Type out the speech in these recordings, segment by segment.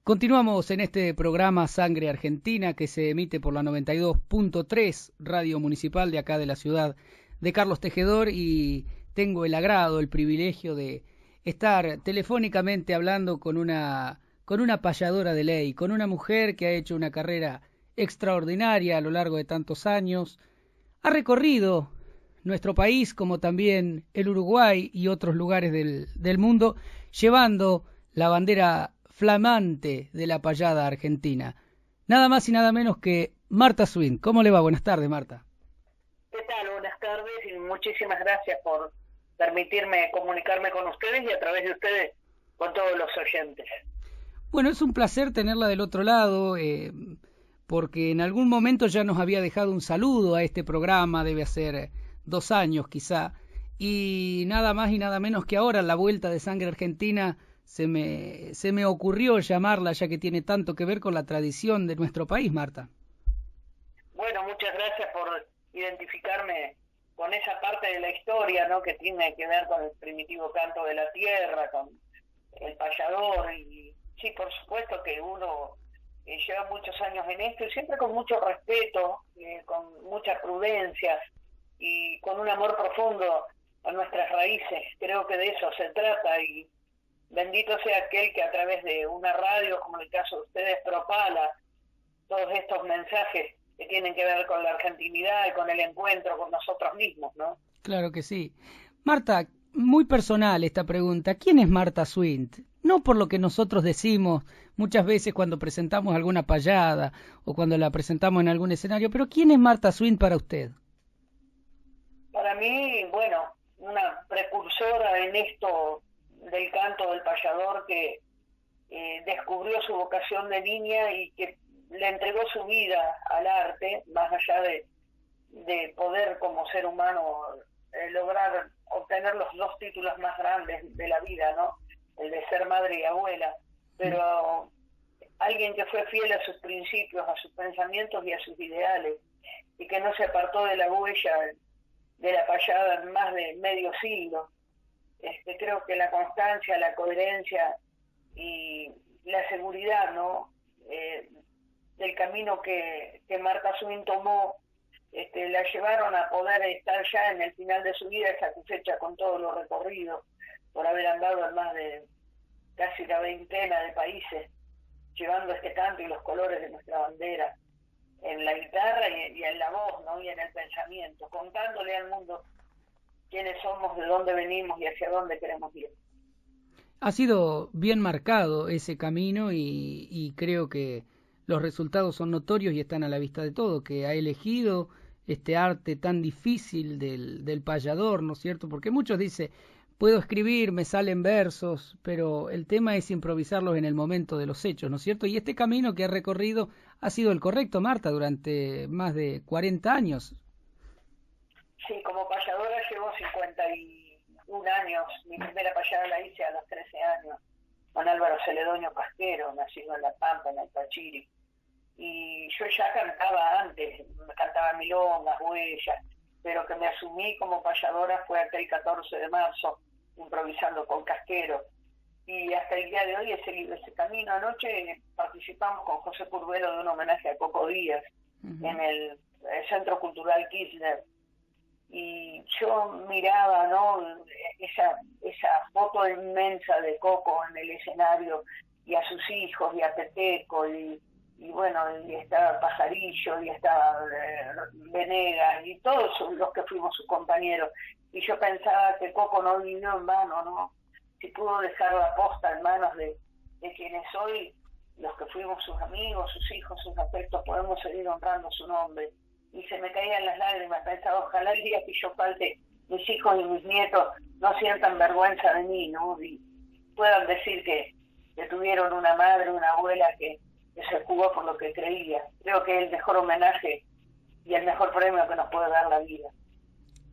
Continuamos en este programa Sangre Argentina que se emite por la 92.3 Radio Municipal de acá de la ciudad de Carlos Tejedor y tengo el agrado, el privilegio de estar telefónicamente hablando con una payadora de ley, con una mujer que ha hecho una carrera extraordinaria a lo largo de tantos años, ha recorrido nuestro país como también el Uruguay y otros lugares del mundo llevando la bandera flamante de la payada argentina. Nada más y nada menos que Marta Swint. ¿Cómo le va? Buenas tardes, Marta. ¿Qué tal? Buenas tardes y muchísimas gracias por permitirme comunicarme con ustedes y a través de ustedes con todos los oyentes. Bueno, es un placer tenerla del otro lado, porque en algún momento ya nos había dejado un saludo a este programa, debe hacer 2 años quizá, y nada más y nada menos que ahora, en la vuelta de Sangre Argentina, se me ocurrió llamarla, ya que tiene tanto que ver con la tradición de nuestro país, Marta. Bueno, muchas gracias por identificarme con esa parte de la historia, ¿no?, que tiene que ver con el primitivo canto de la tierra, con el payador, y sí, por supuesto que uno lleva muchos años en esto, y siempre con mucho respeto, con mucha prudencia, y con un amor profundo a nuestras raíces. Creo que de eso se trata, y bendito sea aquel que a través de una radio, como en el caso de ustedes, propala todos estos mensajes que tienen que ver con la argentinidad y con el encuentro con nosotros mismos, ¿no? Claro que sí. Marta, muy personal esta pregunta. ¿Quién es Marta Swint? No por lo que nosotros decimos muchas veces cuando presentamos alguna payada o cuando la presentamos en algún escenario, pero ¿quién es Marta Swint para usted? Para mí, bueno, una precursora en esto del canto del payador que descubrió su vocación de niña y que le entregó su vida al arte, más allá de poder como ser humano lograr obtener los 2 títulos más grandes de la vida, ¿no? El de ser madre y abuela, pero alguien que fue fiel a sus principios, a sus pensamientos y a sus ideales, y que no se apartó de la huella de la payada en más de medio siglo. Creo que la constancia, la coherencia y la seguridad, ¿no?, del camino que Marta Swint tomó, la llevaron a poder estar ya en el final de su vida satisfecha con todo lo recorrido, por haber andado en más de casi la veintena de países, llevando este canto y los colores de nuestra bandera en la guitarra y en la voz, ¿no?, y en el pensamiento, contándole al mundo quiénes somos, de dónde venimos y hacia dónde queremos ir. Ha sido bien marcado ese camino y creo que los resultados son notorios y están a la vista de todo, que ha elegido este arte tan difícil del payador, ¿no es cierto? Porque muchos dicen, puedo escribir, me salen versos, pero el tema es improvisarlos en el momento de los hechos, ¿no es cierto? Y este camino que ha recorrido ha sido el correcto, Marta, durante más de 40 años. Sí, como payadora llevo 51 años. Mi primera payada la hice a los 13 años con Álvaro Celedonio Casquero, nacido en La Pampa, en el Pachiri. Y yo ya cantaba antes, cantaba milongas, huellas, pero que me asumí como payadora fue aquel 14 de marzo, improvisando con Casquero. Y hasta el día de hoy he seguido ese camino. Anoche participamos con José Curvelo de un homenaje a Coco Díaz en el Centro Cultural Kirchner. Y yo miraba, ¿no?, esa foto inmensa de Coco en el escenario, y a sus hijos, y a Peteco, y bueno, y estaba Pajarillo, y estaba Venegas, y todos los que fuimos sus compañeros. Y yo pensaba que Coco no vino en vano, ¿no? Si pudo dejar la posta en manos de quienes hoy, los que fuimos sus amigos, sus hijos, sus afectos, podemos seguir honrando su nombre. Y se me caían las lágrimas, pensaba, ojalá el día que yo falte, mis hijos y mis nietos no sientan vergüenza de mí, ¿no? Y puedan decir que tuvieron una madre, una abuela que se jugó por lo que creía. Creo que es el mejor homenaje y el mejor premio que nos puede dar la vida.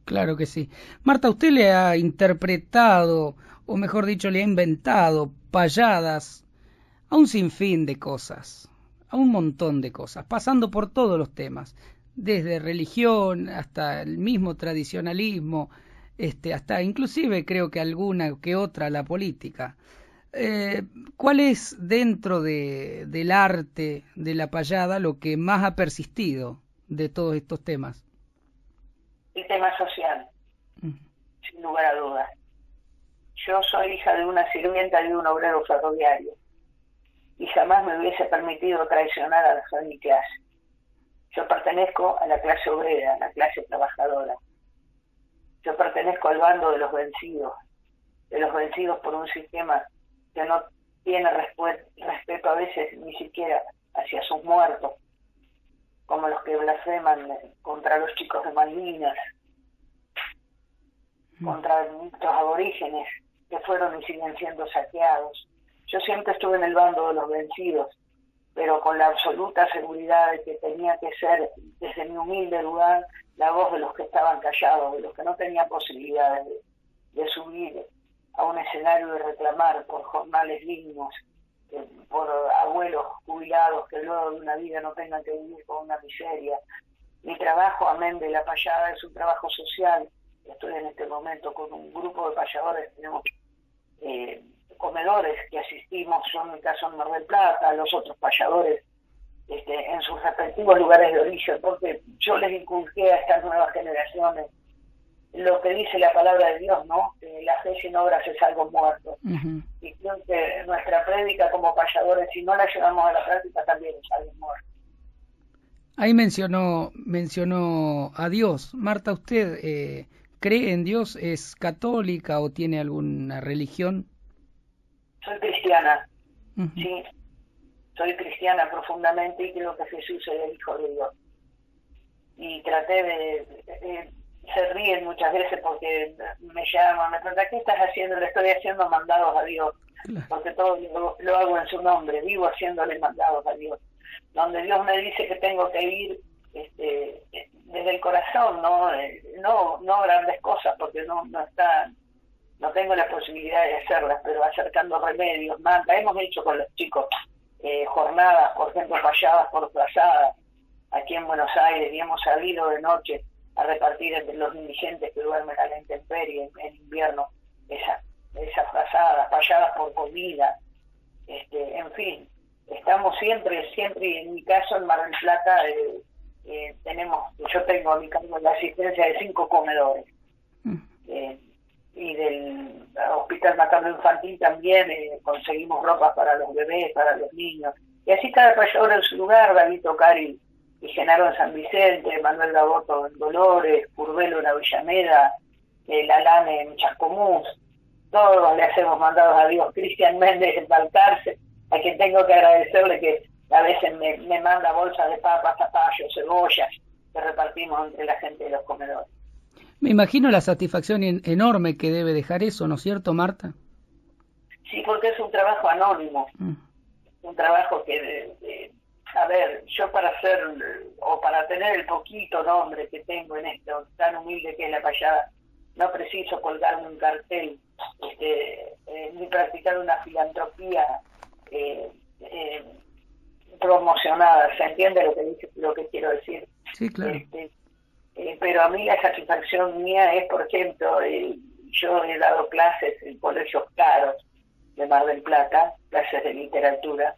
Claro que sí. Marta, usted le ha interpretado, o mejor dicho, le ha inventado payadas a un sinfín de cosas, a un montón de cosas, pasando por todos los temas, desde religión hasta el mismo tradicionalismo, hasta inclusive creo que alguna que otra la política. ¿Cuál es dentro del arte de la payada lo que más ha persistido de todos estos temas? El tema social, sin lugar a dudas. Yo soy hija de una sirvienta y de un obrero ferroviario y jamás me hubiese permitido traicionar a mi clase. Yo pertenezco a la clase obrera, a la clase trabajadora. Yo pertenezco al bando de los vencidos por un sistema que no tiene respeto a veces ni siquiera hacia sus muertos, como los que blasfeman contra los chicos de Malvinas, contra muchos aborígenes que fueron y siguen siendo saqueados. Yo siempre estuve en el bando de los vencidos, pero con la absoluta seguridad de que tenía que ser, desde mi humilde lugar, la voz de los que estaban callados, de los que no tenían posibilidades de subir a un escenario y reclamar por jornales dignos, por abuelos jubilados que luego de una vida no tengan que vivir con una miseria. Mi trabajo, amén de la payada, es un trabajo social. Estoy en este momento con un grupo de payadores, tenemos comedores que asistimos, yo en mi caso en Mar del Plata, los otros payadores en sus respectivos lugares de origen, porque yo les inculqué a estas nuevas generaciones lo que dice la palabra de Dios, ¿no? Que la fe sin obras es algo muerto. Y creo que nuestra prédica como payadores, si no la llevamos a la práctica, también es algo muerto. Ahí mencionó a Dios. Marta, ¿usted cree en Dios? ¿Es católica o tiene alguna religión? Soy cristiana, sí. Soy cristiana profundamente y creo que Jesús es el Hijo de Dios. Y traté se ríen muchas veces porque me llaman, me preguntan, ¿qué estás haciendo? Le estoy haciendo mandados a Dios, porque todo lo hago en su nombre, vivo haciéndole mandados a Dios. Donde Dios me dice que tengo que ir desde el corazón, no grandes cosas, porque no tengo la posibilidad de hacerlas, pero acercando remedios, hemos hecho con los chicos jornadas, por ejemplo, payadas por frazadas, aquí en Buenos Aires, y hemos salido de noche a repartir entre los indigentes que duermen a la intemperie en invierno esas frazadas, payadas por comida, en fin, estamos siempre, y en mi caso en Mar del Plata yo tengo a mi cargo la asistencia de 5 comedores, y del Hospital Materno Infantil también conseguimos ropa para los bebés, para los niños, y así cada payador en su lugar, David Tocari y Genaro en San Vicente, Manuel Gaboto en Dolores, Curvelo en Avellaneda, Lalán en Chascomús, todos le hacemos mandados a Dios. Cristian Méndez en Balcarce, a quien tengo que agradecerle que a veces me manda bolsas de papas, zapallos, cebollas, que repartimos entre la gente de los comedores. Me imagino la satisfacción enorme que debe dejar eso, ¿no es cierto, Marta? Sí, porque es un trabajo anónimo, un trabajo que... A ver, yo para tener el poquito nombre que tengo en esto tan humilde que es la payada, no preciso colgarme un cartel, ni practicar una filantropía promocionada. ¿Se entiende lo que quiero decir? Sí, claro. Pero a mí la satisfacción mía es, por ejemplo, yo he dado clases en colegios caros de Mar del Plata, clases de literatura,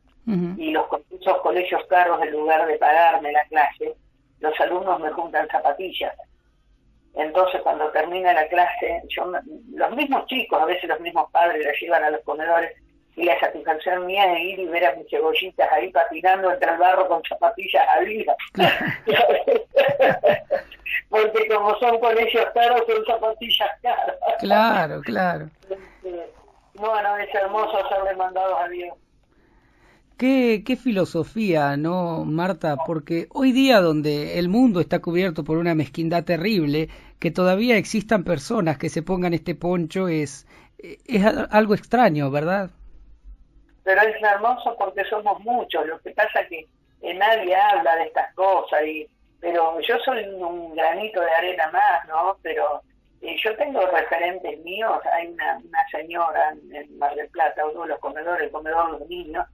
y esos colegios caros, en lugar de pagarme la clase, los alumnos me juntan zapatillas. Entonces, cuando termina la clase, los mismos chicos, a veces los mismos padres, los llevan a los comedores, y la satisfacción mía es ir y ver a mis cebollitas ahí patinando entre el barro con zapatillas adidas. Porque como son colegios caros, son zapatillas caras. Claro. Bueno, es hermoso hacerle mandados a Dios. Qué filosofía, ¿no, Marta? Porque hoy día, donde el mundo está cubierto por una mezquindad terrible, que todavía existan personas que se pongan este poncho es algo extraño, ¿verdad? Pero es hermoso porque somos muchos. Lo que pasa es que nadie habla de estas cosas, pero yo soy un granito de arena más, ¿no? Pero yo tengo referentes míos. Hay una señora en Mar del Plata, uno de los comedores, el comedor de los niños,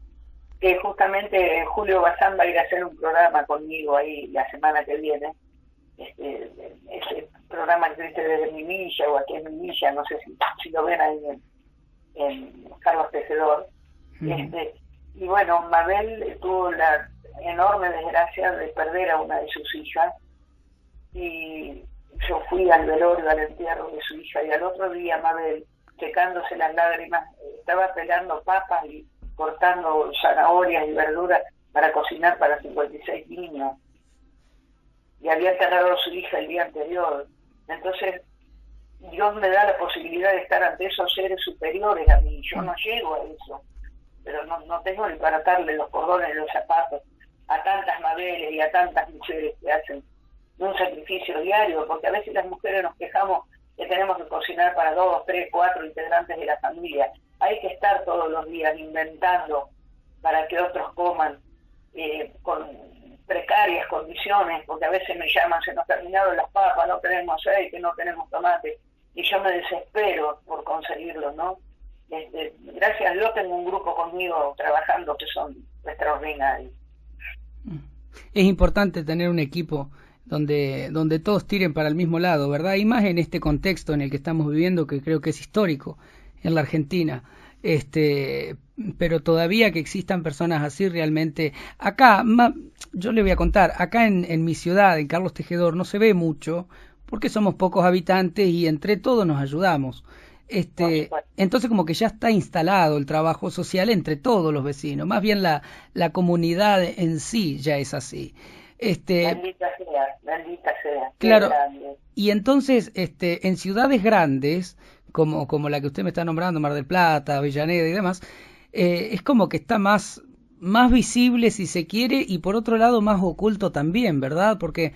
que justamente Julio Bazán va a ir a hacer un programa conmigo ahí la semana que viene. Ese programa que viste desde mi villa o aquí en mi villa, no sé si lo ven ahí en Carlos Tejedor. Y bueno, Mabel tuvo la enorme desgracia de perder a una de sus hijas, y yo fui al velorio, al entierro de su hija, y al otro día Mabel, secándose las lágrimas, estaba pelando papas y cortando zanahorias y verduras para cocinar para 56 niños, y había enterrado a su hija el día anterior. Entonces Dios me da la posibilidad de estar ante esos seres superiores a mí. Yo no llego a eso, pero no tengo ni para atarle los cordones de los zapatos a tantas Mabeles y a tantas mujeres que hacen un sacrificio diario, porque a veces las mujeres nos quejamos que tenemos que cocinar para 2, 3, 4 integrantes de la familia. Hay que estar todos los días inventando para que otros coman con precarias condiciones, porque a veces me llaman, se nos terminaron las papas, no tenemos aceite, no tenemos tomate, y yo me desespero por conseguirlo, ¿no? Gracias a Dios tengo un grupo conmigo trabajando que son extraordinarios. Es importante tener un equipo donde todos tiren para el mismo lado, ¿verdad? Y más en este contexto en el que estamos viviendo, que creo que es histórico en la Argentina. Pero todavía que existan personas así realmente acá, yo le voy a contar, acá en mi ciudad, en Carlos Tejedor, no se ve mucho porque somos pocos habitantes y entre todos nos ayudamos. Entonces como que ya está instalado el trabajo social entre todos los vecinos, más bien la comunidad en sí ya es así. Maldita sea. Claro, y entonces en ciudades grandes como la que usted me está nombrando, Mar del Plata, Avellaneda y demás, es como que está más visible si se quiere, y por otro lado más oculto también, ¿verdad? Porque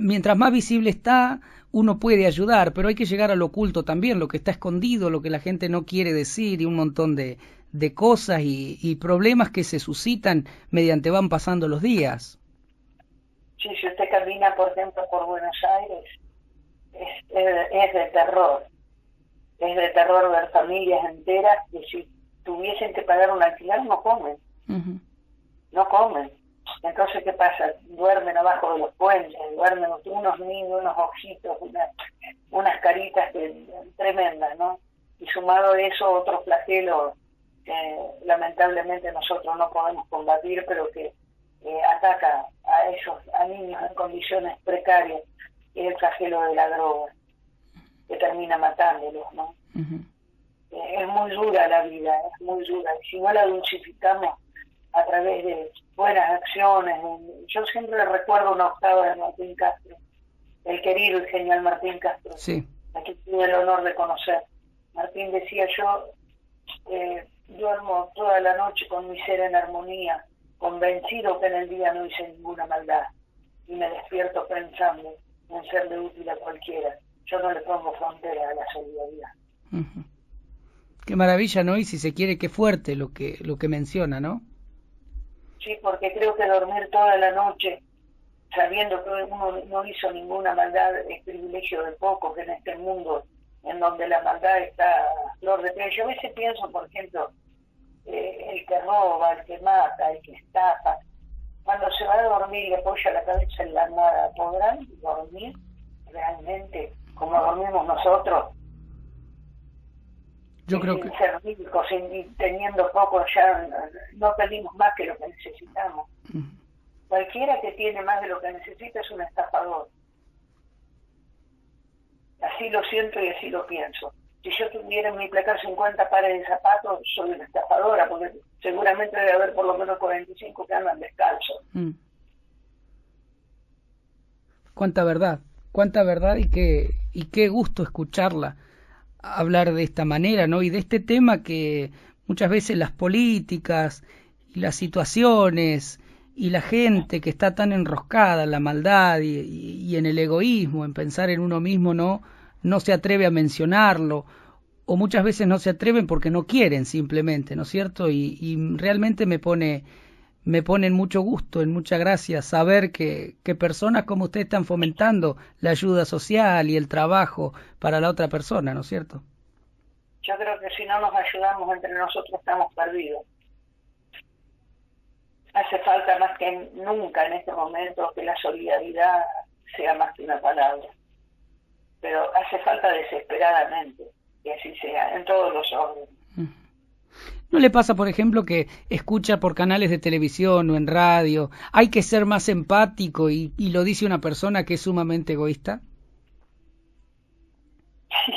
mientras más visible está, uno puede ayudar, pero hay que llegar a lo oculto también, lo que está escondido, lo que la gente no quiere decir, y un montón de cosas y problemas que se suscitan mediante van pasando los días. Sí, si usted camina, por ejemplo, por Buenos Aires, es de terror. Es de terror ver familias enteras que si tuviesen que pagar un alquiler no comen. No comen. Entonces, ¿qué pasa? Duermen abajo de los puentes, duermen unos niños, unos ojitos, unas caritas tremendas, ¿no? Y sumado a eso, otro flagelo que lamentablemente nosotros no podemos combatir, pero que ataca a niños en condiciones precarias, es el flagelo de la droga, que termina matándolos, ¿no? Es muy dura la vida, es muy dura, y si no la dulcificamos a través de buenas acciones. Yo siempre le recuerdo una octava de Martín Castro, el querido y genial Martín Castro, sí, a quien tuve el honor de conocer. Martín decía: yo duermo toda la noche con mi ser en armonía, convencido que en el día no hice ninguna maldad, y me despierto pensando en serle útil a cualquiera. Yo no le pongo frontera a la solidaridad. Qué maravilla, ¿no? Y si se quiere, qué fuerte lo que menciona, ¿no? Sí, porque creo que dormir toda la noche sabiendo que uno no hizo ninguna maldad es privilegio de pocos en este mundo en donde la maldad está a flor de piel. Yo a veces pienso, por ejemplo, el que roba, el que mata, el que estafa, cuando se va a dormir y apoya la cabeza en la nada, ¿podrán dormir realmente como dormimos nosotros? Yo creo que... Sin ser ricos, teniendo poco, ya no pedimos más que lo que necesitamos. Cualquiera que tiene más de lo que necesita es un estafador. Así lo siento y así lo pienso. Si yo tuviera en mi placar 50 pares de zapatos, soy una estafadora, porque seguramente debe haber por lo menos 45 que andan descalzos. Cuánta verdad y qué gusto escucharla hablar de esta manera, ¿no? Y de este tema que muchas veces las políticas y las situaciones y la gente que está tan enroscada en la maldad y en el egoísmo, en pensar en uno mismo, no se atreve a mencionarlo, o muchas veces no se atreven porque no quieren simplemente, ¿no es cierto? Y realmente me pone en mucho gusto, en mucha gracia saber que personas como usted están fomentando la ayuda social y el trabajo para la otra persona, ¿no es cierto? Yo creo que si no nos ayudamos entre nosotros estamos perdidos. Hace falta más que nunca en este momento que la solidaridad sea más que una palabra. Pero hace falta desesperadamente que así sea, en todos los órdenes. ¿No le pasa, por ejemplo, que escucha por canales de televisión o en radio, hay que ser más empático y lo dice una persona que es sumamente egoísta?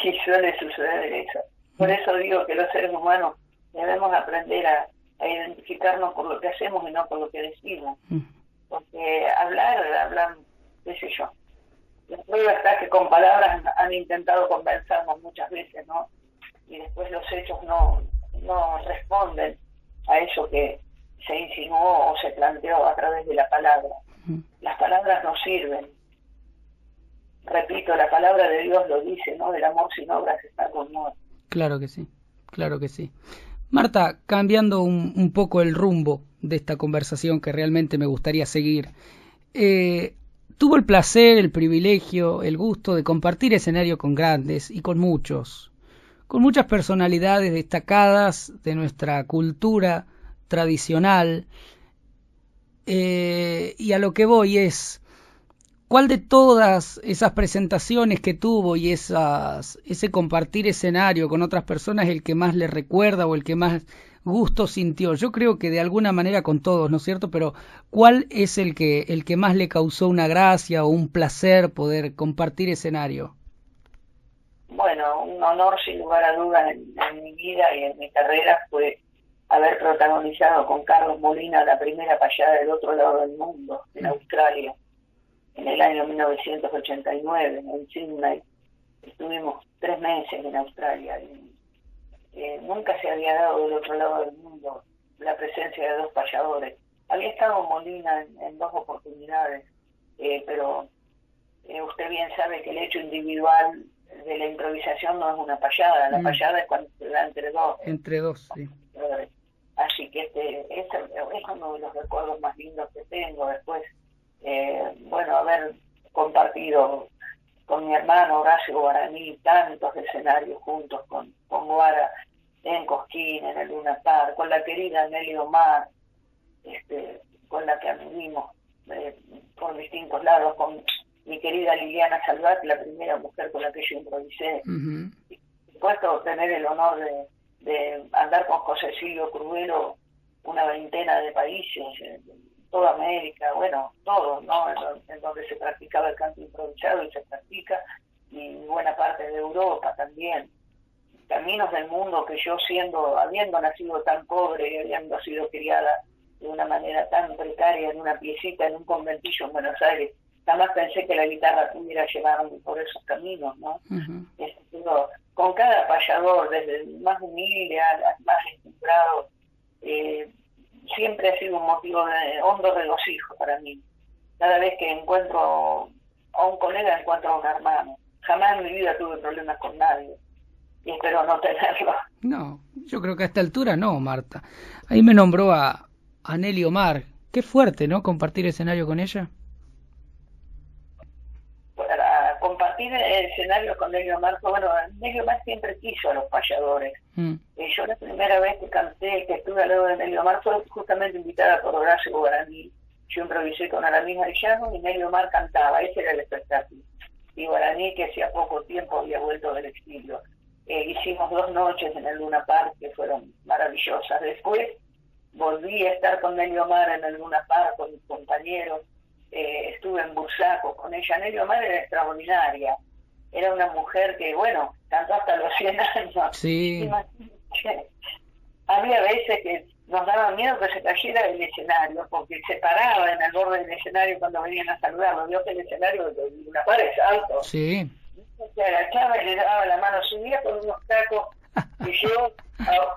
Sí, suele suceder eso. Por eso digo que los seres humanos debemos aprender a identificarnos por lo que hacemos y no por lo que decimos. Porque hablar, qué sé yo. La prueba está que con palabras han intentado convencernos muchas veces, ¿no? Y después los hechos no responden a eso que se insinuó o se planteó a través de la palabra. Las palabras no sirven. Repito, la palabra de Dios lo dice, ¿no? El amor sin obras está con amor. Claro que sí, claro que sí. Marta, cambiando un poco el rumbo de esta conversación que realmente me gustaría seguir, tuvo el placer, el privilegio, el gusto de compartir escenario con grandes y con muchas personalidades destacadas de nuestra cultura tradicional, y a lo que voy es, ¿cuál de todas esas presentaciones que tuvo y ese compartir escenario con otras personas es el que más le recuerda o el que más gusto sintió? Yo creo que de alguna manera con todos, ¿no es cierto? Pero ¿cuál es el que más le causó una gracia o un placer poder compartir escenario? Bueno, un honor sin lugar a dudas en mi vida y en mi carrera fue haber protagonizado con Carlos Molina la primera payada del otro lado del mundo, en Australia, en el año 1989, en Sydney. Estuvimos 3 meses en Australia y nunca se había dado del otro lado del mundo la presencia de 2 payadores. Había estado Molina en 2 oportunidades, pero usted bien sabe que el hecho individual de la improvisación no es una payada. La payada es cuando se da entre 2. Entre 2, sí. Así que es uno de los recuerdos más lindos que tengo. Después, haber compartido con mi hermano Horacio Guaraní tantos escenarios juntos con Guara en Cosquín, en el Luna Park, con la querida Nelly Omar, con la que anduvimos por distintos lados, con mi querida Liliana Salvat, la primera mujer con la que yo improvisé. Y, por supuesto, tener el honor de andar con José Silvio Crudelo una veintena de países, toda América, bueno, todo, ¿no? En donde se practicaba el canto improvisado y se practica, y buena parte de Europa también. Caminos del mundo que yo habiendo nacido tan pobre y habiendo sido criada de una manera tan precaria en una piecita en un conventillo en Buenos Aires, jamás pensé que la guitarra pudiera llevarme por esos caminos, ¿no? Con cada payador, desde el más humilde al más estructurado, siempre ha sido un motivo de hondo regocijo para mí. Cada vez que encuentro a un colega, encuentro a un hermano. Jamás en mi vida tuve problemas con nadie y espero no tenerlo. No, yo creo que a esta altura no, Marta. Ahí me nombró a Nelly Omar. Qué fuerte, ¿no? Compartir escenario con ella. Para compartir escenarios con Nelly Omar, Nelly Omar siempre quiso a los payadores. Yo la primera vez que estuve al lado de Nelly Omar fue justamente invitada por Horacio Guaraní. Yo improvisé con Aramis Arellano y Nelly Omar cantaba, ese era el espectáculo. Y Guaraní, que hacía poco tiempo había vuelto del exilio. Hicimos 2 noches en el Luna Park que fueron maravillosas. Después volví a estar con Nelly Omar en el Luna Park con mis compañeros. Estuve en Bursaco con ella. Nelly Omar era extraordinaria. Era una mujer que, cantó hasta los 100 años. Sí. Había veces que nos daba miedo que se cayera del escenario, porque se paraba en el borde del escenario cuando venían a saludarlo. Vio que el escenario de una pared es alto. Sí. Se agachaba y le daba la mano. Subía con unos tacos que yo,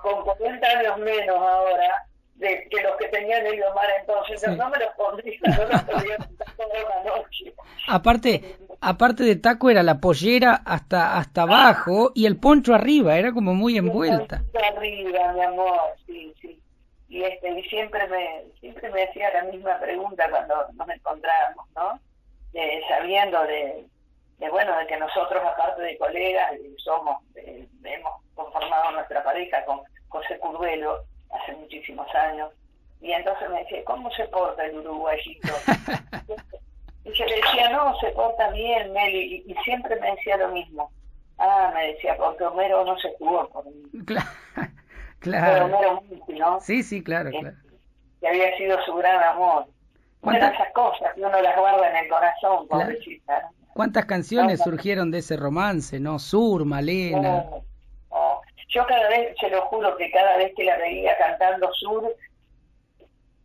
con 40 años menos ahora, que los que tenían el Omar entonces, sí. No me los pondría, no los podía contar toda la noche. Aparte de taco era la pollera hasta abajo y el poncho arriba, era como muy envuelta. Arriba, mi amor, sí. Y siempre me hacía la misma pregunta cuando nos encontrábamos, ¿no? Sabiendo de que nosotros, aparte de colegas, hemos conformado nuestra pareja con José Curvelo hace muchísimos años, y entonces me decía, ¿cómo se porta el uruguayito? Y yo le decía, no, se porta bien, Nelly, y siempre me decía lo mismo. Me decía, porque Homero no se jugó por mí. Claro. Homero Muti, ¿no? Sí, sí, claro, claro. Que había sido su gran amor. Bueno, esas cosas que uno las guarda en el corazón, pobrecita. ¿No? ¿Cuántas canciones surgieron de ese romance, no? Sur, Malena. Yo cada vez, se lo juro que cada vez que la veía cantando Sur,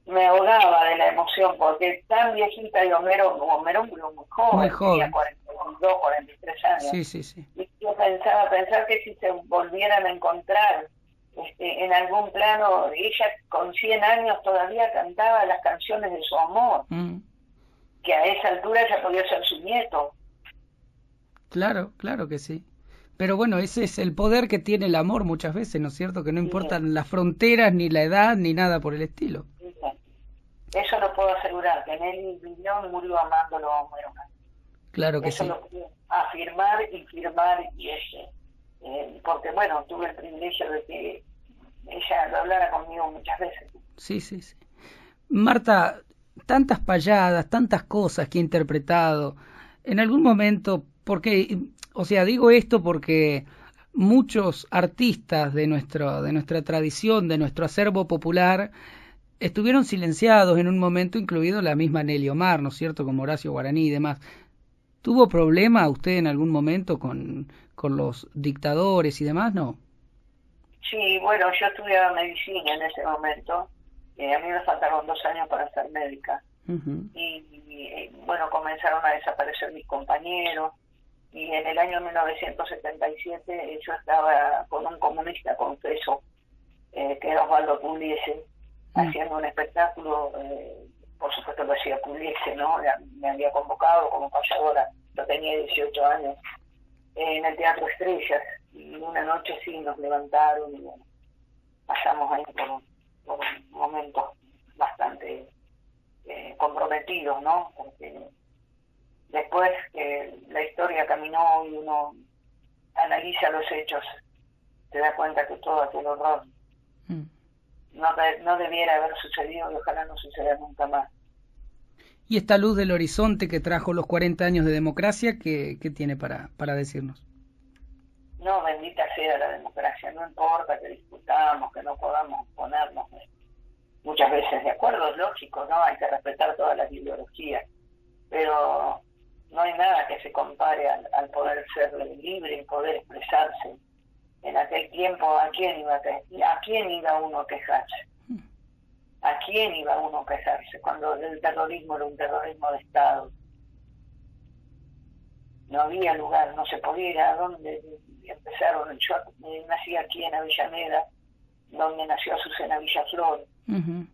me ahogaba de la emoción, porque tan viejita y Homero murió muy joven, tenía 42, 43 años. Sí, sí, sí. Y yo pensar que si se volvieran a encontrar en algún plano, ella con 100 años todavía cantaba las canciones de su amor, que a esa altura ya podía ser su nieto. Claro, claro que sí. Pero bueno, ese es el poder que tiene el amor muchas veces, ¿no es cierto? Que no importan las fronteras, ni la edad, ni nada por el estilo. Eso lo puedo asegurar, que Nelly Villón murió amándolo a Homero. Claro que eso sí. Lo puedo afirmar y firmar, y porque bueno, tuve el privilegio de que ella lo hablara conmigo muchas veces. Sí, sí, sí. Marta, tantas payadas, tantas cosas que he interpretado, en algún momento, porque, o sea, digo esto porque muchos artistas de nuestra tradición, de nuestro acervo popular, estuvieron silenciados en un momento, incluido la misma Nelly Omar, ¿no es cierto?, como Horacio Guaraní y demás. ¿Tuvo problema usted en algún momento con los dictadores y demás, no? Sí, bueno, yo estudiaba medicina en ese momento. A mí me faltaron 2 años para ser médica. Y bueno, comenzaron a desaparecer mis compañeros. Y en el año 1977 yo estaba con un comunista confeso, que era Osvaldo Pugliese, haciendo un espectáculo. Por supuesto lo hacía Pugliese, ¿no? Me había convocado como payadora, yo tenía 18 años, en el Teatro Estrellas. Y una noche sí nos levantaron y bueno, pasamos ahí por momentos bastante comprometidos, ¿no? Porque después la historia caminó y uno analiza los hechos, se da cuenta que todo aquel horror no debiera haber sucedido y ojalá no suceda nunca más. ¿Y esta luz del horizonte que trajo los 40 años de democracia, qué tiene para decirnos? No, bendita sea la democracia, no importa que discutamos, que no podamos ponernos muchas veces de acuerdo, es lógico, ¿no? Hay que respetar todas las ideologías, pero no hay nada que se compare al poder ser libre y poder expresarse. En aquel tiempo, ¿a quién iba uno a quejarse? ¿A quién iba uno a quejarse cuando el terrorismo era un terrorismo de Estado? No había lugar, no se podía ir a donde empezaron. Yo nací aquí en Avellaneda, donde nació Azucena Villaflor, en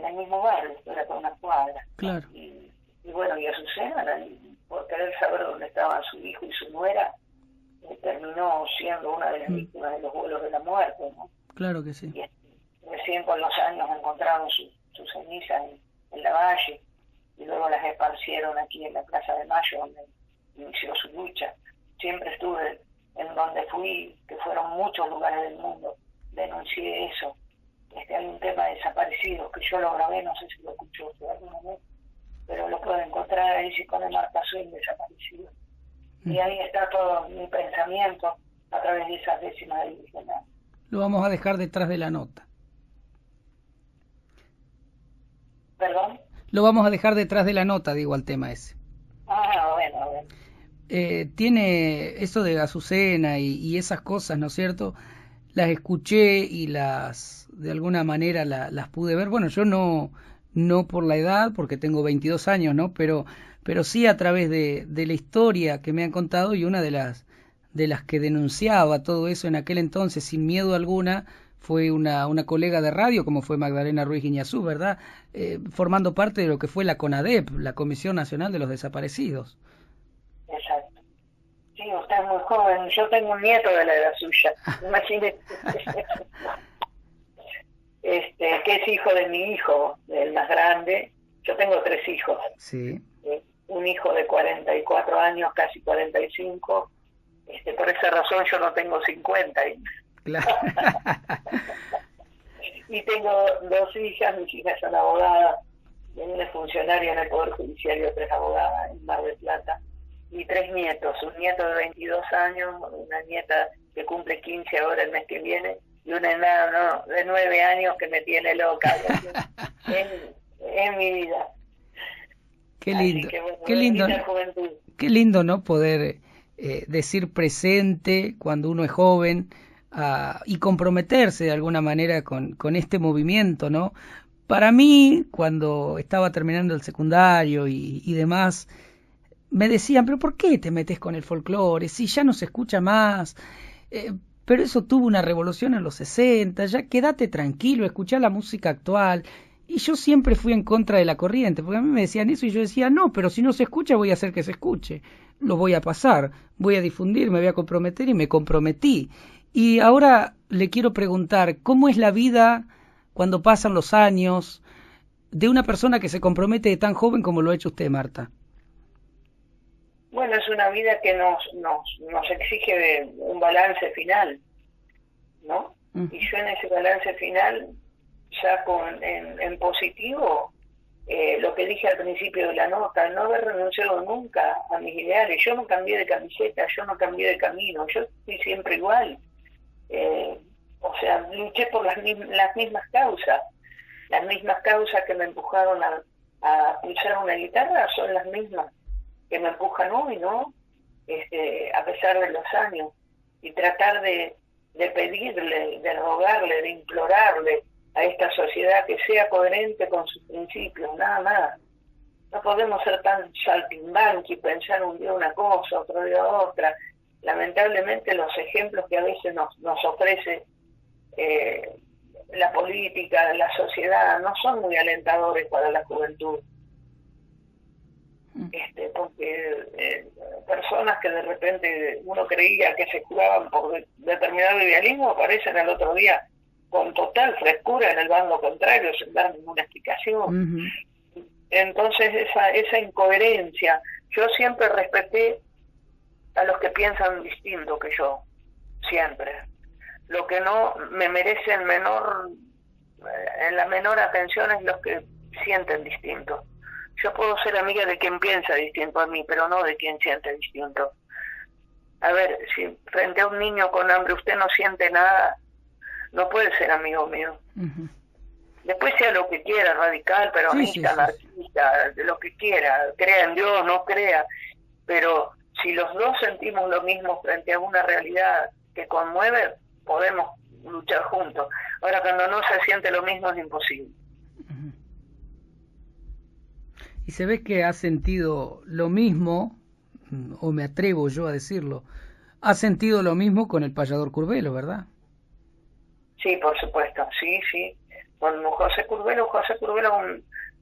el mismo barrio, era por una cuadra. Claro. Y bueno, y Azucena, por querer saber dónde estaban su hijo y su nuera, terminó siendo una de las víctimas de los vuelos de la muerte, ¿no? Claro que sí. Y recién con los años encontraron sus cenizas en la valle, y luego las esparcieron aquí en la Plaza de Mayo, donde inició su lucha. Siempre estuve en donde fui, que fueron muchos lugares del mundo, denuncié eso. Hay un tema de desaparecidos que yo lo grabé, no sé si lo escuchó usted alguna vez, pero lo puede encontrar ahí, si pone Marta Swing desaparecido. Y ahí está todo mi pensamiento a través de esas décimas de indígenas. Lo vamos a dejar detrás de la nota. ¿Perdón? Lo vamos a dejar detrás de la nota, digo, al tema ese. Bueno. Tiene eso de Azucena y esas cosas, ¿no es cierto? Las escuché y de alguna manera las pude ver. Bueno, yo no por la edad, porque tengo 22 años, ¿no? Pero sí a través de la historia que me han contado, y una de las que denunciaba todo eso en aquel entonces sin miedo alguna fue una colega de radio, como fue Magdalena Ruiz Guiñazú, ¿verdad? Formando parte de lo que fue la CONADEP, la Comisión Nacional de los Desaparecidos. Exacto. Sí, usted es muy joven, yo tengo un nieto de la edad suya, imagínese. Que es hijo de mi hijo, el más grande. Yo tengo 3 hijos. Sí. Un hijo de 44 años, casi 45. Por esa razón yo no tengo 50. Claro. Y tengo 2 hijas, mis hijas son abogadas, una es funcionaria en el Poder Judicial y otra es abogada en Mar del Plata. Y 3 nietos, un nieto de 22 años, una nieta que cumple 15 ahora el mes que viene, y un enano de 9 años que me tiene loca. Es mi vida. Qué lindo, que, bueno, qué lindo, qué lindo, ¿no? Poder decir presente cuando uno es joven y comprometerse de alguna manera con este movimiento, ¿no? Para mí, cuando estaba terminando el secundario y demás, me decían, pero ¿por qué te metes con el folclore? Si ya no se escucha más. Pero eso tuvo una revolución en los 60, ya quédate tranquilo, escuchá la música actual. Y yo siempre fui en contra de la corriente, porque a mí me decían eso y yo decía, no, pero si no se escucha voy a hacer que se escuche. Lo voy a pasar, voy a difundir, me voy a comprometer y me comprometí. Y ahora le quiero preguntar, ¿cómo es la vida cuando pasan los años de una persona que se compromete tan joven como lo ha hecho usted, Marta? Bueno, es una vida que nos exige un balance final, ¿no? Y yo en ese balance final saco en positivo lo que dije al principio de la nota, no haber renunciado nunca a mis ideales. Yo no cambié de camiseta, yo no cambié de camino, yo estoy siempre igual. O sea, luché por las mismas causas. Las mismas causas que me empujaron a pulsar una guitarra son las mismas que me empujan hoy, ¿no? A pesar de los años. Y tratar de pedirle, de rogarle, de implorarle a esta sociedad que sea coherente con sus principios, nada más. No podemos ser tan saltimbanqui, pensar un día una cosa, otro día otra. Lamentablemente los ejemplos que a veces nos ofrece la política, la sociedad, no son muy alentadores para la juventud. Porque personas que de repente uno creía que se curaban por determinado idealismo aparecen al otro día con total frescura en el bando contrario sin dar ninguna explicación. Entonces esa incoherencia, yo siempre respeté a los que piensan distinto que yo, siempre. Lo que no me merece en la menor atención es los que sienten distinto. Yo puedo ser amiga de quien piensa distinto a mí, pero no de quien siente distinto. A ver, si frente a un niño con hambre usted no siente nada, no puede ser amigo mío. Después sea lo que quiera, radical, peronista, anarquista, lo que quiera, crea en Dios, no crea, pero si los dos sentimos lo mismo frente a una realidad que conmueve, podemos luchar juntos. Ahora, cuando no se siente lo mismo, es imposible. Y se ve que ha sentido lo mismo, o me atrevo yo a decirlo, ha sentido lo mismo con el payador Curbelo, ¿verdad? Sí, por supuesto, sí. Con José Curbelo,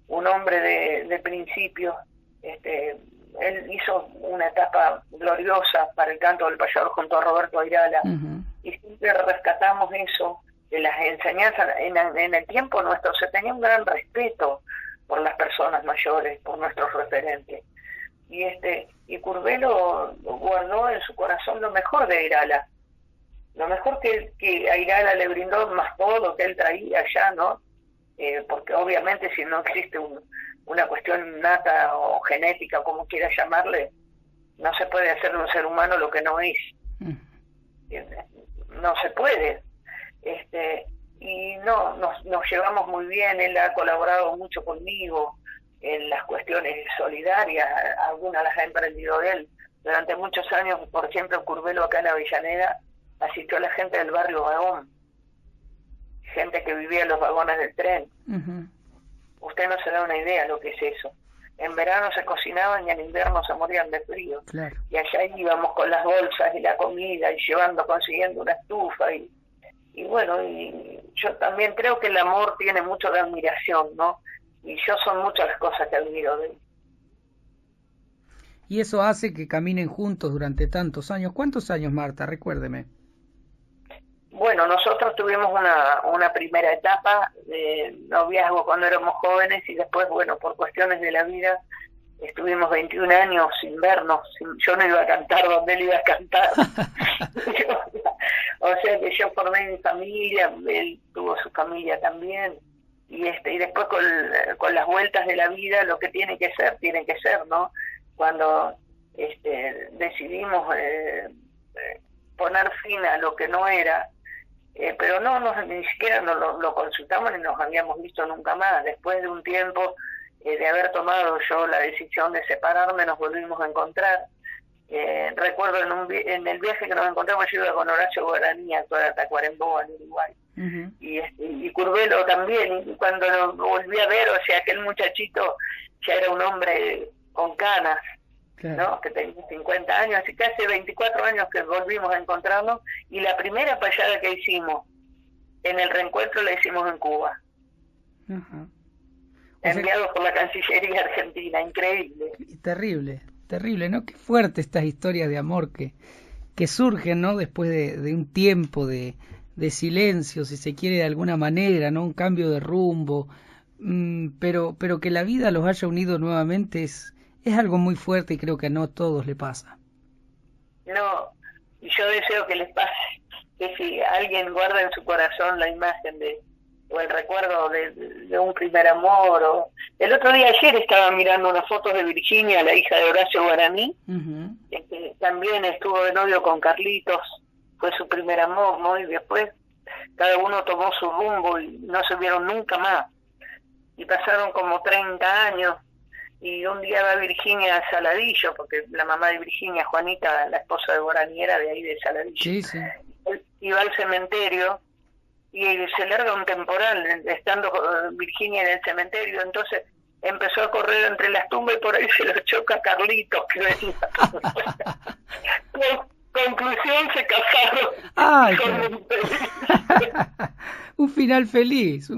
un hombre de principios, él hizo una etapa gloriosa para el canto del payador junto a Roberto Airala, y siempre rescatamos eso de las enseñanzas. En el tiempo nuestro se tenía un gran respeto por las personas mayores, por nuestros referentes. Y Curbelo guardó en su corazón lo mejor de Airala, lo mejor que Airala le brindó, más todo lo que él traía allá, ¿no? Porque obviamente si no existe una cuestión innata o genética, como quiera llamarle, no se puede hacer de un ser humano lo que no es. No se puede. Y nos llevamos muy bien. Él ha colaborado mucho conmigo en las cuestiones solidarias, algunas las ha emprendido él. Durante muchos años, por ejemplo, Curbelo acá en Avellaneda asistió a la gente del barrio Vagón, gente que vivía en los vagones del tren. Usted no se da una idea lo que es eso. En verano se cocinaban y en invierno se morían de frío. Claro. Y allá íbamos con las bolsas y la comida y consiguiendo una estufa y bueno, y yo también creo que el amor tiene mucho de admiración, ¿no? Y yo son muchas las cosas que admiro de él. Y eso hace que caminen juntos durante tantos años. ¿Cuántos años, Marta? Recuérdeme. Bueno, nosotros tuvimos una primera etapa de noviazgo cuando éramos jóvenes y después, bueno, por cuestiones de la vida, estuvimos 21 años sin vernos. Yo no iba a cantar donde él iba a cantar. O sea que yo formé mi familia, él tuvo su familia también. Y después con las vueltas de la vida, lo que tiene que ser, ¿no? Cuando decidimos poner fin a lo que no era, pero ni siquiera lo consultamos ni nos habíamos visto nunca más. Después de un tiempo de haber tomado yo la decisión de separarme, nos volvimos a encontrar. Recuerdo en el viaje que nos encontramos, yo iba con Horacio Guaraní a actuar a Tacuarembó, en Uruguay. Uh-huh. Y Curvelo también, y cuando lo volví a ver, o sea, aquel muchachito ya era un hombre con canas, claro, ¿no? Que tenía 50 años, así que hace 24 años que volvimos a encontrarnos, y la primera payada que hicimos en el reencuentro la hicimos en Cuba. Uh-huh. Enviados por la Cancillería Argentina, increíble. Terrible, ¿no? Qué fuerte estas historias de amor que surgen, ¿no? Después de un tiempo de silencio, si se quiere de alguna manera, ¿no? Un cambio de rumbo, pero que la vida los haya unido nuevamente es algo muy fuerte y creo que a no todos le pasa. No, y yo deseo que les pase, que si alguien guarda en su corazón la imagen o el recuerdo de un primer amor. El otro día, ayer, estaba mirando unas fotos de Virginia, la hija de Horacio Guaraní, uh-huh, que también estuvo de novio con Carlitos, fue su primer amor, ¿no? Y después cada uno tomó su rumbo y no se vieron nunca más. Y pasaron como 30 años, y un día va Virginia a Saladillo, porque la mamá de Virginia, Juanita, la esposa de Guaraní, era de ahí de Saladillo. Sí, sí. Y va al cementerio, y se larga un temporal, estando Virginia en el cementerio, entonces empezó a correr entre las tumbas y por ahí se lo choca Carlitos, que venía. Conclusión, se casaron. ¡Ay! Un final feliz. Sí,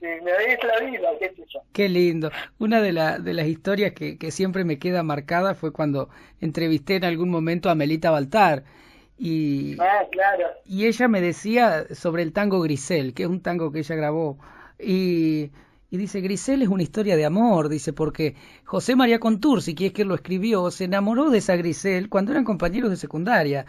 es la vida, qué sé yo. Qué lindo. Una de las historias que siempre me queda marcada fue cuando entrevisté en algún momento a Melita Baltar. Claro. Y ella me decía sobre el tango Grisel, que es un tango que ella grabó. Y dice, Grisel es una historia de amor, dice, porque José María Contursi, que es quien lo escribió, se enamoró de esa Grisel cuando eran compañeros de secundaria.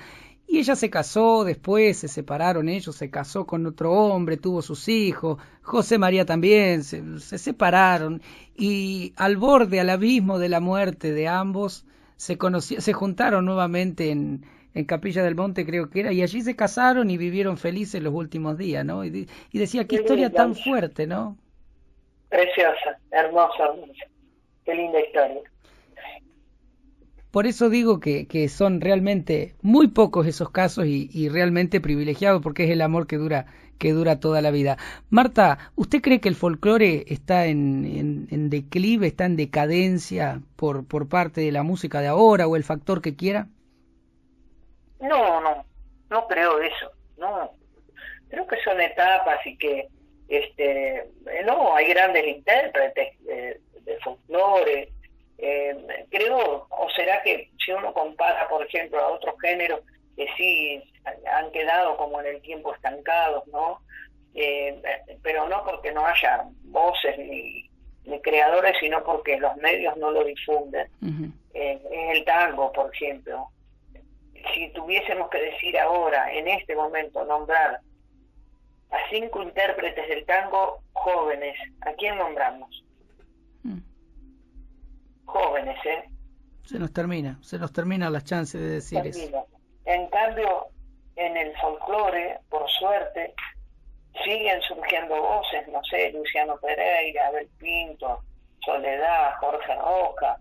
Y ella se casó, después se separaron ellos, se casó con otro hombre, tuvo sus hijos, José María también, se separaron. Y al borde, al abismo de la muerte de ambos, se juntaron nuevamente en Capilla del Monte, creo que era, y allí se casaron y vivieron felices los últimos días, ¿no? Y decía, qué historia tan fuerte, ¿no? Preciosa, hermosa, qué linda historia. Por eso digo que son realmente muy pocos esos casos y realmente privilegiados, porque es el amor que dura toda la vida. Marta, ¿usted cree que el folclore está en declive, está en decadencia por parte de la música de ahora o el factor que quiera? No creo eso, no. Creo que son etapas y que hay grandes intérpretes de folclore. Creo, o será que si uno compara, por ejemplo, a otros géneros que sí han quedado como en el tiempo estancados, ¿no? Pero no porque no haya voces ni creadores, sino porque los medios no lo difunden. Uh-huh. Es el tango, por ejemplo. Si tuviésemos que decir ahora, en este momento, nombrar a 5 intérpretes del tango jóvenes, ¿a quién nombramos? Jóvenes, ¿eh? Se nos terminan las chances de decir eso. En cambio, en el folclore, por suerte, siguen surgiendo voces, no sé, Luciano Pereira, Abel Pinto, Soledad, Jorge Roca,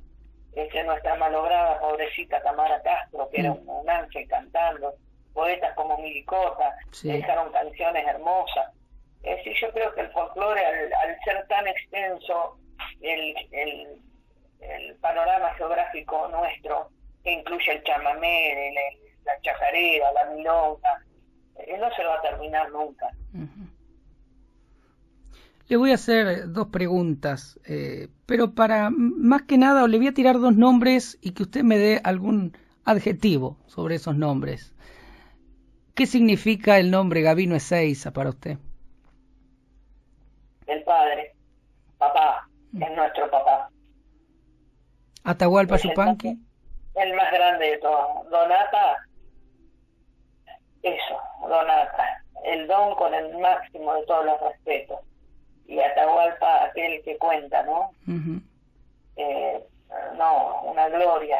nuestra malograda pobrecita Tamara Castro, que era un ángel cantando, poetas como Milicota, sí, dejaron canciones hermosas. Es decir, yo creo que el folclore, al ser tan extenso, el panorama geográfico nuestro, que incluye el chamamé, la chacarera, la milonga, no se va a terminar nunca. Uh-huh. Le voy a hacer 2 preguntas, pero para más que nada le voy a tirar 2 nombres y que usted me dé algún adjetivo sobre esos nombres. ¿Qué significa el nombre Gabino Ezeiza para usted? El padre, papá, es nuestro papá. ¿Atahualpa Yupanqui? El más grande de todos. Donata, Donata, el don con el máximo de todos los respetos. Y Atahualpa, aquel que cuenta, ¿no? Uh-huh. Una gloria,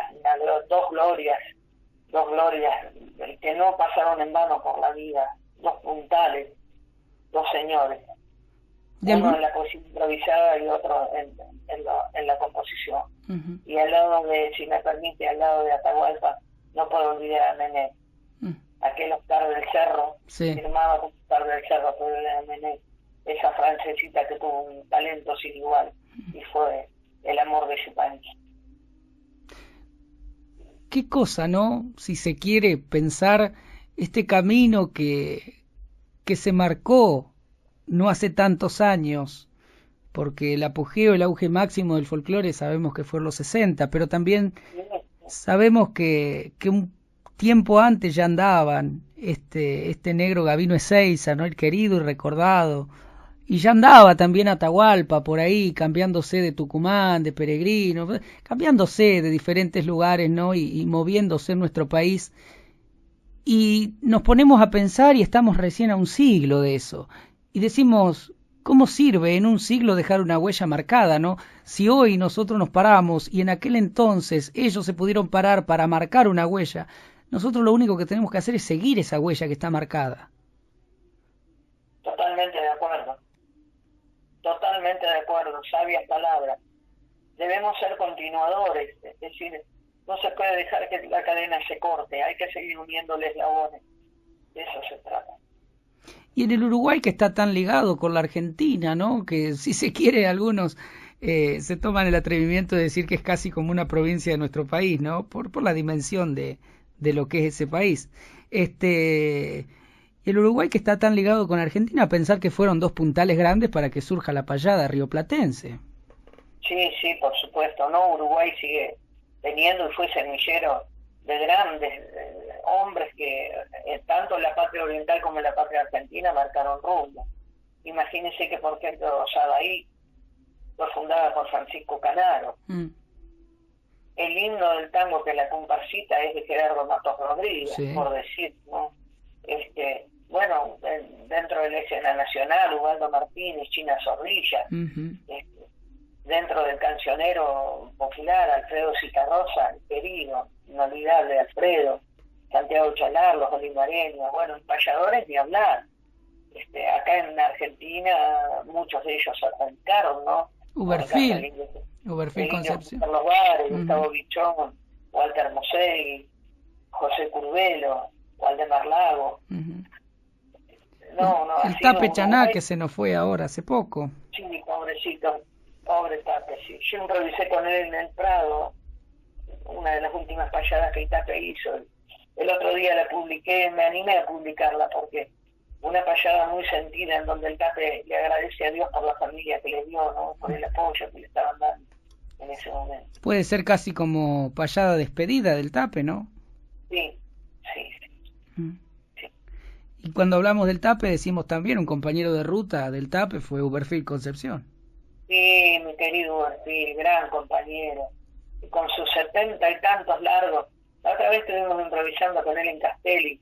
dos glorias que no pasaron en vano por la vida. dos puntales, dos señores, uno en la poesía improvisada y otro en la composición. Uh-huh. Y al lado de, si me permite, al lado de Atahualpa, no puedo olvidar a Mené, aquel Oscar del Cerro, sí. firmaba con Oscar del Cerro, pero era Mené, esa francesita que tuvo un talento sin igual, y fue el amor de ese país. Qué cosa, ¿no? Si se quiere pensar este camino que se marcó no hace tantos años, porque el apogeo, el auge máximo del folclore sabemos que fue en los 60, pero también sabemos que un tiempo antes ya andaban este negro Gabino Ezeiza, ¿no? El querido y recordado, y ya andaba también Atahualpa por ahí, cambiándose de Tucumán, de Peregrino, cambiándose de diferentes lugares, ¿no? Y moviéndose en nuestro país. Y nos ponemos a pensar y estamos recién a un siglo de eso. Y decimos, ¿cómo sirve en un siglo dejar una huella marcada, no? Si hoy nosotros nos paramos y en aquel entonces ellos se pudieron parar para marcar una huella, nosotros lo único que tenemos que hacer es seguir esa huella que está marcada. Totalmente de acuerdo. Totalmente de acuerdo, sabias palabras. Debemos ser continuadores, es decir, no se puede dejar que la cadena se corte, hay que seguir uniéndole eslabones. De eso se trata. Y en el Uruguay, que está tan ligado con la Argentina, ¿no? Que si se quiere, algunos se toman el atrevimiento de decir que es casi como una provincia de nuestro país, ¿no? Por la dimensión de lo que es ese país. El Uruguay, que está tan ligado con Argentina, pensar que fueron dos puntales grandes para que surja la payada rioplatense. Sí, por supuesto, ¿no? Uruguay sigue teniendo y fue semillero de grandes hombres que tanto en la patria oriental como en la patria argentina marcaron rumbo. Imagínense que, por ejemplo, Sadaí fue fundada por Francisco Canaro. El himno del tango, que la comparsita es de Gerardo Matos Rodríguez, sí, por decir, ¿no? Bueno, dentro de la escena nacional, Ubaldo Martínez, China Zorrilla, dentro del cancionero popular, Alfredo Citarrosa, el querido, inolvidable Alfredo, Santiago Chalar, los olimareños, bueno, en payadores ni hablar. Acá en Argentina muchos de ellos arrancaron, ¿no? Uberfil Concepción. Carlos Vares, Gustavo Bichón, Walter Mosegui, José Curvelo, Waldemar Lago. El Tape Chaná, que se nos fue ahora, hace poco. Sí, pobrecito, pobre Tape, sí. Yo improvisé con él en el Prado, una de las últimas payadas que Tape hizo. El otro día la publiqué, me animé a publicarla porque una payada muy sentida en donde el Tape le agradece a Dios por la familia que le dio, ¿no? Por el apoyo que le estaban dando en ese momento. Puede ser casi como payada despedida del Tape, ¿no? Sí. Y cuando hablamos del Tape decimos también un compañero de ruta del Tape fue Uberfil Concepción. Sí, mi querido Uberfil, gran compañero, y con sus 70 y tantos largos. La otra vez estuvimos improvisando con él en Castelli,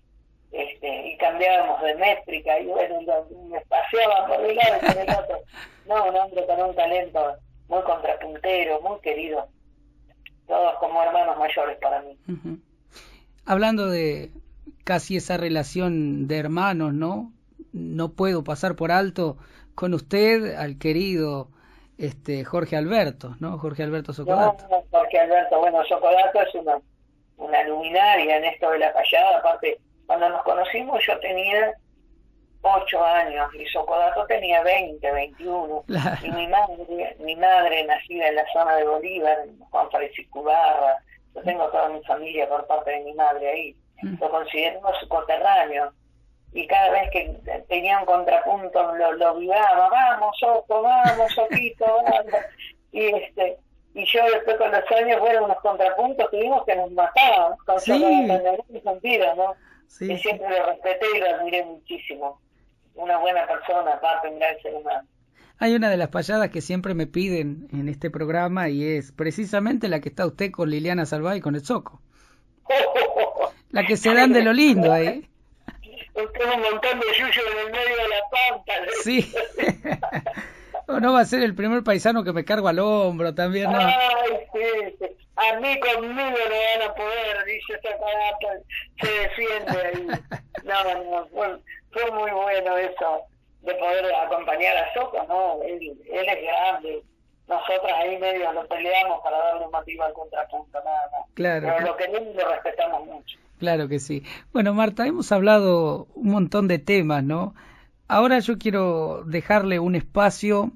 y cambiábamos de métrica, y bueno, me paseaba por un lado y por el otro. No, un hombre con un talento muy contrapuntero, muy querido. Todos como hermanos mayores para mí. Hablando de casi esa relación de hermanos, ¿no? No puedo pasar por alto con usted al querido Jorge Alberto, ¿no? Jorge Alberto Socodato. No, Jorge Alberto, bueno, Socodato es una luminaria en esto de la payada. Aparte, cuando nos conocimos yo tenía 8 años y Socodato tenía 20, 21. Claro. Y mi madre, nacida en la zona de Bolívar, Juan Francisco Ibarra, yo tengo toda mi familia por parte de mi madre ahí. Lo consideramos su coterráneo. Y cada vez que tenía un contrapunto lo vivaba, vamos, Soco, vamos, Soquito, vamos. Y yo después con los años fueron unos contrapuntos que vimos que nos mataban, sí, en algún sentido, ¿no? Sí, y siempre lo respeté y lo admiré muchísimo. Una buena persona, aparte un gran ser humano. Hay una de las payadas que siempre me piden en este programa y es precisamente la que está usted con Liliana Salvá y con el Soco. La que se dan de lo lindo ahí. Usted un montón de yuyo en el medio de la pampa. Sí. No va a ser el primer paisano que me cargo al hombro también, ¿no? Ay, sí. A mí conmigo no van a poder, dice esta palabra, se defiende ahí. No, fue muy bueno eso, de poder acompañar a Soco, ¿no? Él es grande. Nosotras ahí medio lo peleamos para darle un motivo al contrapunto, nada más. Claro. Pero lo queremos y lo respetamos mucho. Claro que sí. Bueno, Marta, hemos hablado un montón de temas, ¿no? Ahora yo quiero dejarle un espacio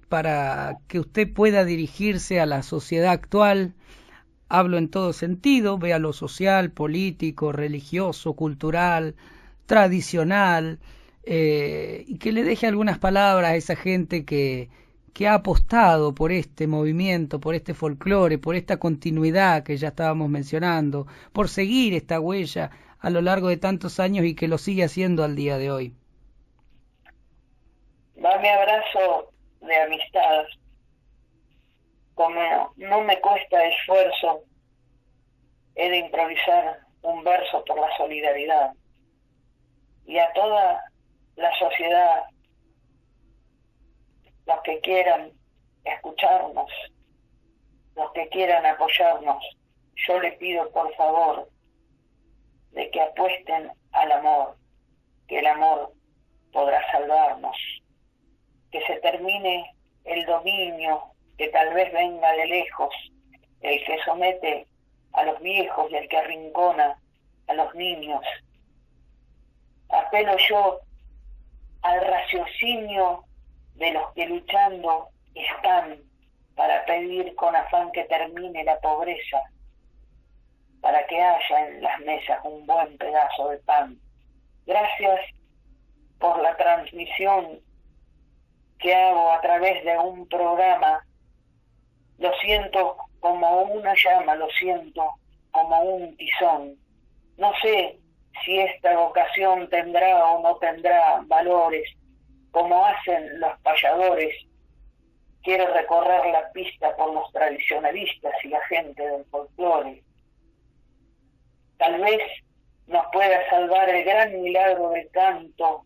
para que usted pueda dirigirse a la sociedad actual. Hablo en todo sentido, vea lo social, político, religioso, cultural, tradicional, y que le deje algunas palabras a esa gente que ha apostado por este movimiento, por este folclore, por esta continuidad que ya estábamos mencionando, por seguir esta huella a lo largo de tantos años y que lo sigue haciendo al día de hoy. Va mi abrazo de amistad. Como no me cuesta esfuerzo, he de improvisar un verso por la solidaridad. Y a toda la sociedad, los que quieran escucharnos, los que quieran apoyarnos, yo le pido por favor de que apuesten al amor, que el amor podrá salvarnos, que se termine el dominio que tal vez venga de lejos, el que somete a los viejos y el que arrincona a los niños. Apelo yo al raciocinio de los que luchando están para pedir con afán que termine la pobreza, para que haya en las mesas un buen pedazo de pan. Gracias por la transmisión que hago a través de un programa. Lo siento como una llama, lo siento como un tizón. No sé si esta vocación tendrá o no tendrá valores, como hacen los payadores. Quiero recorrer la pista por los tradicionalistas y la gente del folclore. Tal vez nos pueda salvar el gran milagro del canto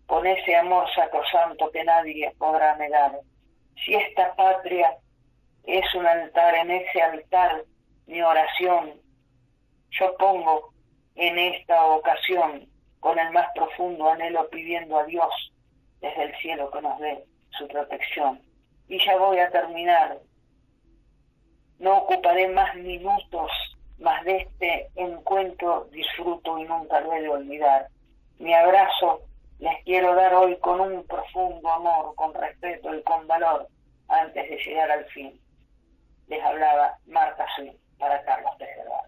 con ese amor sacrosanto que nadie podrá negar. Si esta patria es un altar, en ese altar mi oración yo pongo en esta ocasión, con el más profundo anhelo pidiendo a Dios desde el cielo que nos dé su protección. Y ya voy a terminar. No ocuparé más minutos, más de este encuentro disfruto y nunca lo he de olvidar. Mi abrazo les quiero dar hoy con un profundo amor, con respeto y con valor, antes de llegar al fin. Les hablaba Marta Swift para Carlos Tejedor.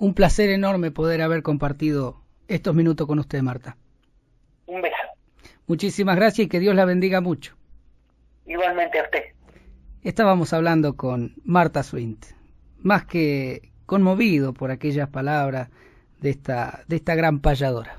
Un placer enorme poder haber compartido estos minutos con usted, Marta. Un beso. Muchísimas gracias y que Dios la bendiga mucho. Igualmente a usted. Estábamos hablando con Marta Swint, más que conmovido por aquellas palabras de esta gran payadora.